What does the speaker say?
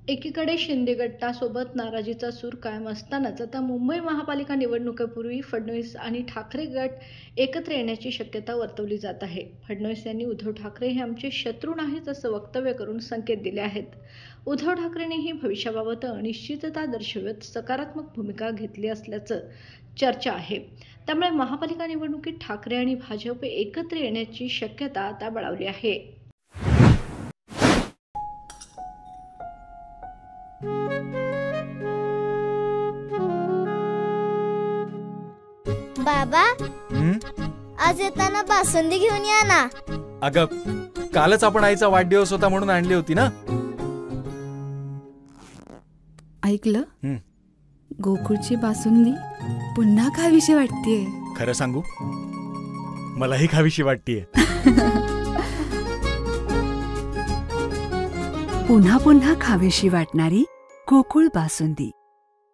एकीकडे शिंदे गटासोबत नाराजीचा सूर कायम असतानाच आता मुंबई महापालिका निवडणुकीपूर्वी फडणवीस आणि ठाकरे गट एकत्र येण्याची शक्यता वर्तवली जात आहे. फडणवीस यांनी उद्धव ठाकरे हे आमचे शत्रू नाहीत असं वक्तव्य करून संकेत दिले आहेत. उद्धव ठाकरेंनीही भविष्याबाबत अनिश्चितता दर्शवत सकारात्मक भूमिका घेतली असल्याचं चर्चा आहे. त्यामुळे महापालिका निवडणुकीत ठाकरे आणि भाजप एकत्र येण्याची शक्यता आता बळावली आहे. बाबा, आज येताना बासुंदी घेऊन या ना. अगं, कालच आपण आईचा वाढदिवस होता म्हणून आणली होती ना. ऐकलं, गोकुळची बासुंदी पुन्हा खावीशी वाटतेय. खरं सांगू, मलाही खावीशी वाटतेय. पुन्हा पुन्हा खावीशी वाटणारी गोकुळ बासुंदी.